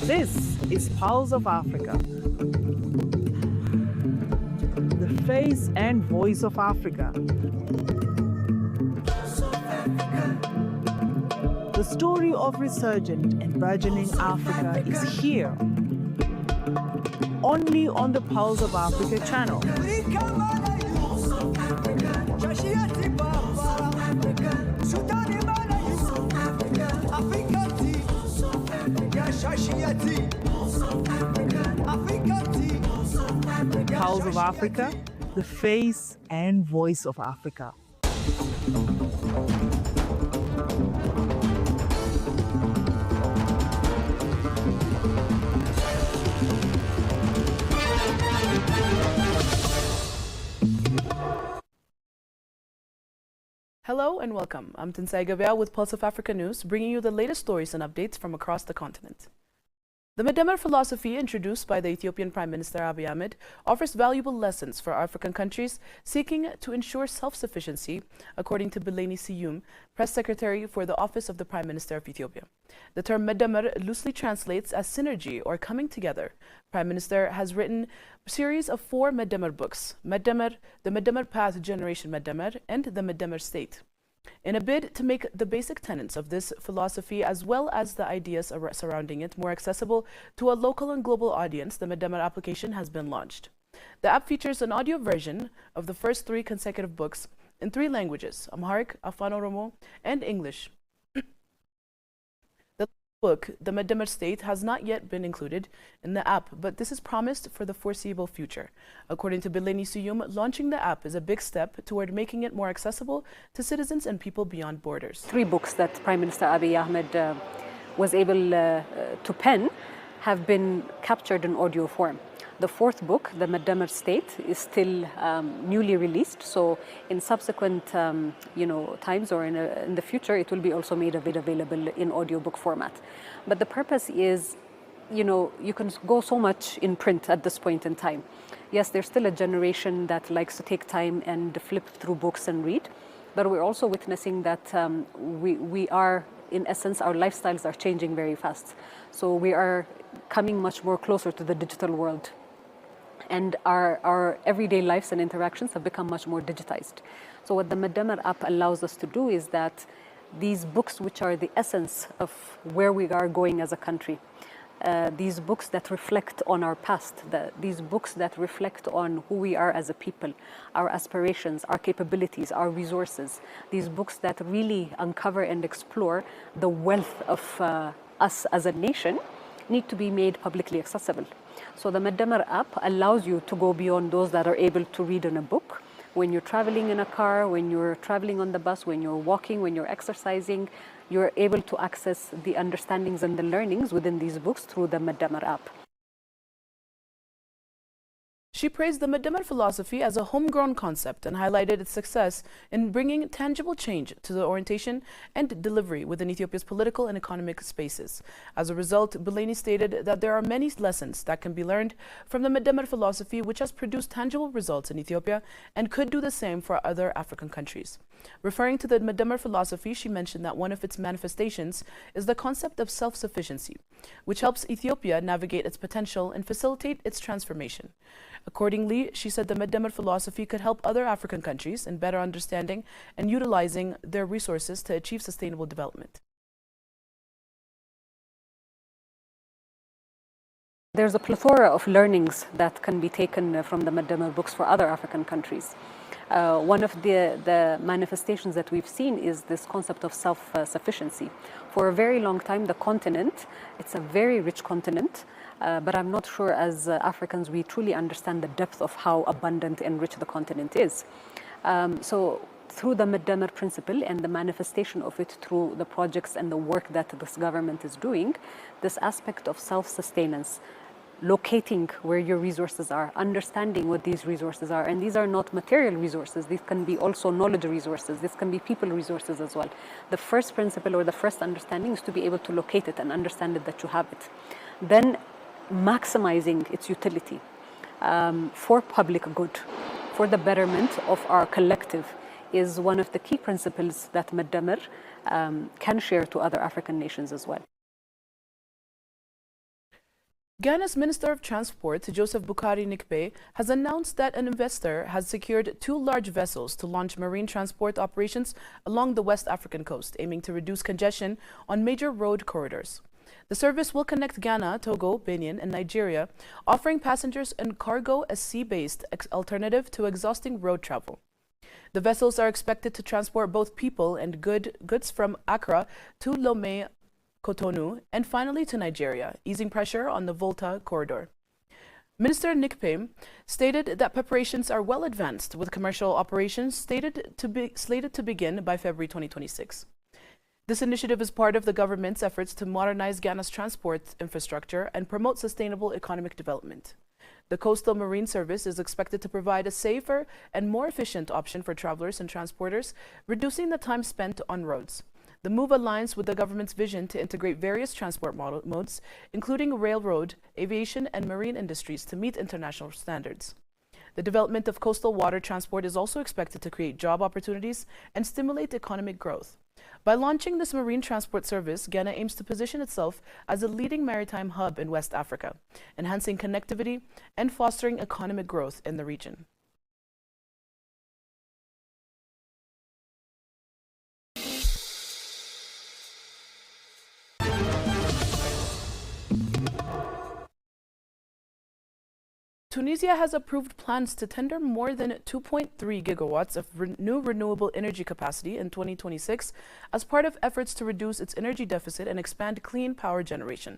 This is Pulse of Africa, the face and voice of Africa. The story of resurgent and burgeoning Africa is here, only on the Pulse of Africa channel. Pulse of Africa, the face and voice of Africa. Hello and welcome. I'm Tinsai Gabea with Pulse of Africa News, bringing you the latest stories and updates from across the continent. The Medemar philosophy introduced by the Ethiopian Prime Minister Abiy Ahmed offers valuable lessons for African countries seeking to ensure self-sufficiency, according to Bileni Siyum, Press Secretary for the Office of the Prime Minister of Ethiopia. The term Medemar loosely translates as synergy or coming together. Prime Minister has written a series of 4 Medemar books: Medemar, the Medemar Path Generation Medemar, and the Medemar State. In a bid to make the basic tenets of this philosophy as well as the ideas surrounding it more accessible to a local and global audience, the Medemar application has been launched. The app features an audio version of the first 3 consecutive books in 3 languages: Amharic, Afan Oromo, and English. The book, The Medemar State, has not yet been included in the app, but this is promised for the foreseeable future. According to Bileni Siyum, launching the app is a big step toward making it more accessible to citizens and people beyond borders. 3 books that Prime Minister Abiy Ahmed was able to pen have been captured in audio form. The 4th book, The Medemar State, is still newly released. So in subsequent times or in the future, it will be also made available in audiobook format. But the purpose is, you can go so much in print at this point in time. Yes, there's still a generation that likes to take time and flip through books and read. But we're also witnessing that we are, in essence, our lifestyles are changing very fast. So we are coming much more closer to the digital world. And our everyday lives and interactions have become much more digitized. So what the Medemar app allows us to do is that these books, which are the essence of where we are going as a country, these books that reflect on our past, these books that reflect on who we are as a people, our aspirations, our capabilities, our resources, these books that really uncover and explore the wealth of us as a nation, need to be made publicly accessible. So the Medemar app allows you to go beyond those that are able to read in a book. When you're traveling in a car, when you're traveling on the bus, when you're walking, when you're exercising, you're able to access the understandings and the learnings within these books through the Medemar app. She praised the Medemar philosophy as a homegrown concept and highlighted its success in bringing tangible change to the orientation and delivery within Ethiopia's political and economic spaces. As a result, Bileni stated that there are many lessons that can be learned from the Medemar philosophy, which has produced tangible results in Ethiopia and could do the same for other African countries. Referring to the Medemar philosophy, she mentioned that one of its manifestations is the concept of self-sufficiency, which helps Ethiopia navigate its potential and facilitate its transformation. Accordingly, she said the Medemar philosophy could help other African countries in better understanding and utilizing their resources to achieve sustainable development. There's a plethora of learnings that can be taken from the Medemar books for other African countries. One of the manifestations that we've seen is this concept of self-sufficiency. For a very long time, the continent, it's a very rich continent, but I'm not sure as Africans we truly understand the depth of how abundant and rich the continent is. So through the Medemar principle and the manifestation of it through the projects and the work that this government is doing, this aspect of self-sustenance, locating where your resources are, understanding what these resources are. And these are not material resources. These can be also knowledge resources. This can be people resources as well. The first principle or the first understanding is to be able to locate it and understand it that you have it. Then maximizing its utility for public good, for the betterment of our collective, is one of the key principles that Medemar can share to other African nations as well. Ghana's Minister of Transport, Joseph Bukari Nikpe, has announced that an investor has secured 2 large vessels to launch marine transport operations along the West African coast, aiming to reduce congestion on major road corridors. The service will connect Ghana, Togo, Benin, and Nigeria, offering passengers and cargo a sea-based alternative to exhausting road travel. The vessels are expected to transport both people and goods from Accra to Lomé, Cotonou, and finally to Nigeria, easing pressure on the Volta corridor. Minister Nikpe stated that preparations are well advanced, with commercial operations slated to begin by February 2026. This initiative is part of the government's efforts to modernize Ghana's transport infrastructure and promote sustainable economic development. The coastal marine service is expected to provide a safer and more efficient option for travelers and transporters, reducing the time spent on roads. The move aligns with the government's vision to integrate various transport modes, including railroad, aviation, and marine industries, to meet international standards. The development of coastal water transport is also expected to create job opportunities and stimulate economic growth. By launching this marine transport service, Ghana aims to position itself as a leading maritime hub in West Africa, enhancing connectivity and fostering economic growth in the region. Tunisia has approved plans to tender more than 2.3 gigawatts of new renewable energy capacity in 2026 as part of efforts to reduce its energy deficit and expand clean power generation.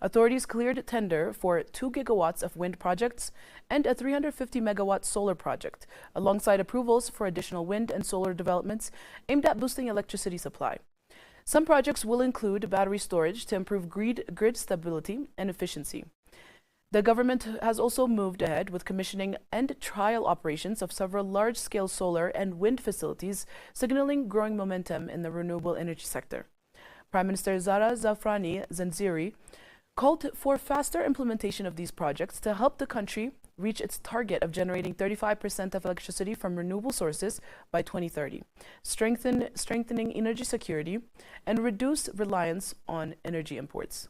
Authorities cleared tender for 2 gigawatts of wind projects and a 350 megawatt solar project, alongside approvals for additional wind and solar developments aimed at boosting electricity supply. Some projects will include battery storage to improve grid stability and efficiency. The government has also moved ahead with commissioning and trial operations of several large-scale solar and wind facilities, signaling growing momentum in the renewable energy sector. Prime Minister Zahra Zafrani Zanziri called for faster implementation of these projects to help the country reach its target of generating 35% of electricity from renewable sources by 2030, strengthening energy security, and reduce reliance on energy imports.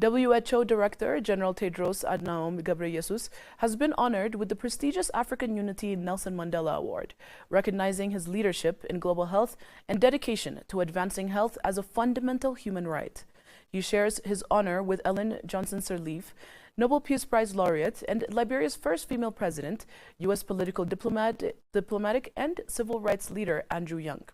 WHO Director General Tedros Adhanom Ghebreyesus has been honored with the prestigious African Unity Nelson Mandela Award, recognizing his leadership in global health and dedication to advancing health as a fundamental human right. He shares his honor with Ellen Johnson Sirleaf, Nobel Peace Prize laureate and Liberia's first female president, U.S. political diplomatic and civil rights leader Andrew Young,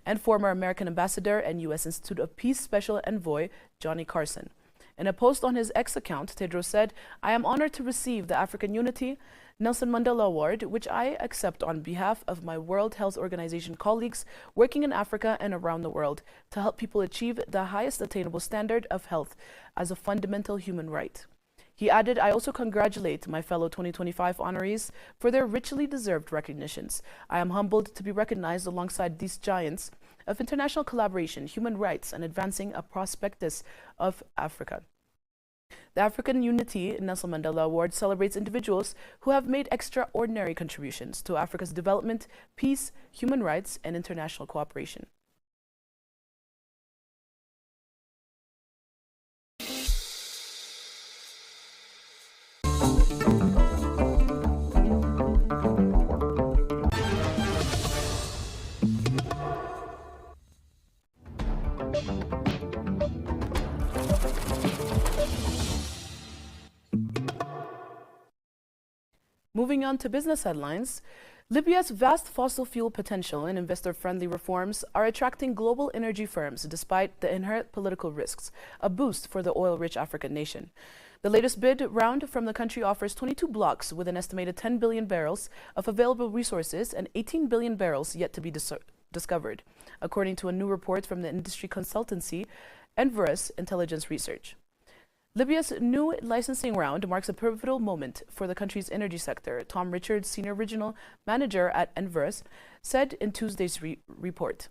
and former American ambassador and U.S. Institute of Peace Special Envoy Johnny Carson. In a post on his X account, Tedros said, "I am honored to receive the African Unity Nelson Mandela Award, which I accept on behalf of my World Health Organization colleagues working in Africa and around the world to help people achieve the highest attainable standard of health as a fundamental human right." He added, "I also congratulate my fellow 2025 honorees for their richly deserved recognitions. I am humbled to be recognized alongside these giants of international collaboration, human rights, and advancing a prospectus of Africa." The African Unity Nelson Mandela Award celebrates individuals who have made extraordinary contributions to Africa's development, peace, human rights, and international cooperation. Moving on to business headlines, Libya's vast fossil fuel potential and investor-friendly reforms are attracting global energy firms despite the inherent political risks, a boost for the oil-rich African nation. The latest bid round from the country offers 22 blocks with an estimated 10 billion barrels of available resources and 18 billion barrels yet to be discovered, according to a new report from the industry consultancy Enverus Intelligence Research. Libya's new licensing round marks a pivotal moment for the country's energy sector, Tom Richards, Senior Regional Manager at Enverus, said in Tuesday's report.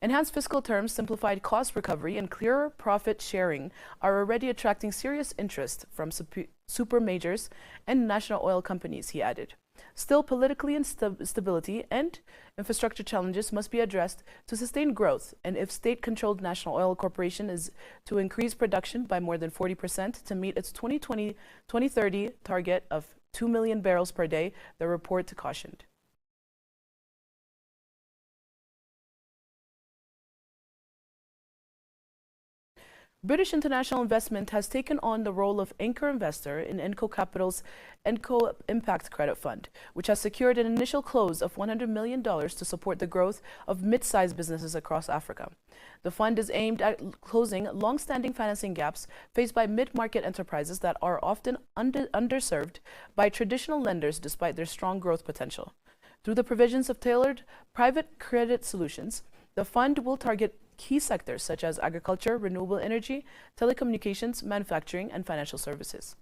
Enhanced fiscal terms, simplified cost recovery, and clearer profit sharing are already attracting serious interest from super majors and national oil companies, he added. Still, political instability and infrastructure challenges must be addressed to sustain growth, and if state-controlled National Oil Corporation is to increase production by more than 40% to meet its 2030 target of 2 million barrels per day, the report cautioned. British international investment has taken on the role of anchor investor in Enco Capital's Enco Impact Credit Fund, which has secured an initial close of $100 million to support the growth of mid-sized businesses across Africa. The fund is aimed at closing long-standing financing gaps faced by mid-market enterprises that are often underserved by traditional lenders despite their strong growth potential. Through the provisions of tailored private credit solutions, the fund will target key sectors such as agriculture, renewable energy, telecommunications, manufacturing, and financial services.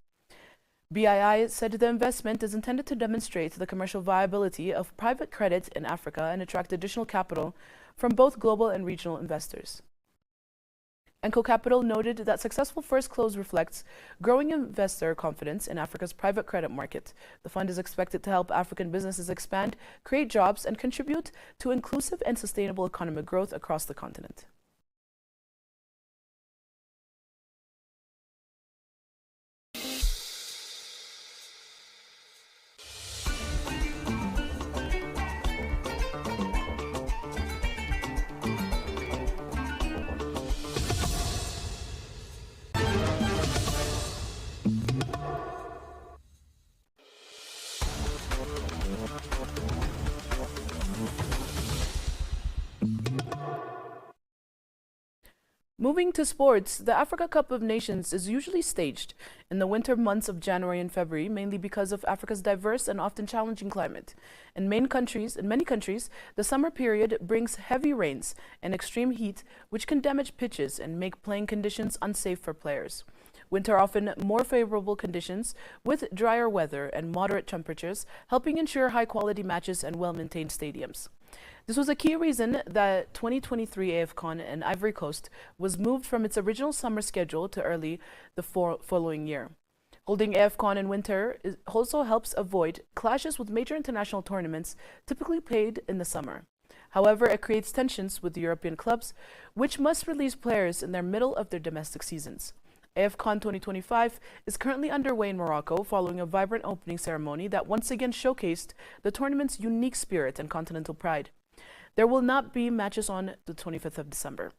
BII said the investment is intended to demonstrate the commercial viability of private credit in Africa and attract additional capital from both global and regional investors. Enco Capital noted that successful first close reflects growing investor confidence in Africa's private credit market. The fund is expected to help African businesses expand, create jobs, and contribute to inclusive and sustainable economic growth across the continent. Moving to sports, the Africa Cup of Nations is usually staged in the winter months of January and February, mainly because of Africa's diverse and often challenging climate. In many countries, the summer period brings heavy rains and extreme heat, which can damage pitches and make playing conditions unsafe for players. Winter often more favorable conditions with drier weather and moderate temperatures, helping ensure high-quality matches and well-maintained stadiums. This was a key reason that 2023 AFCON in Ivory Coast was moved from its original summer schedule to early the following year. Holding AFCON in winter also helps avoid clashes with major international tournaments typically played in the summer. However, it creates tensions with the European clubs, which must release players in the middle of their domestic seasons. AFCON 2025 is currently underway in Morocco following a vibrant opening ceremony that once again showcased the tournament's unique spirit and continental pride. There will not be matches on the 25th of December.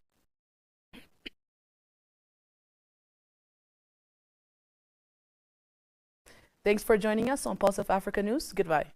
Thanks for joining us on Pulse of Africa News. Goodbye.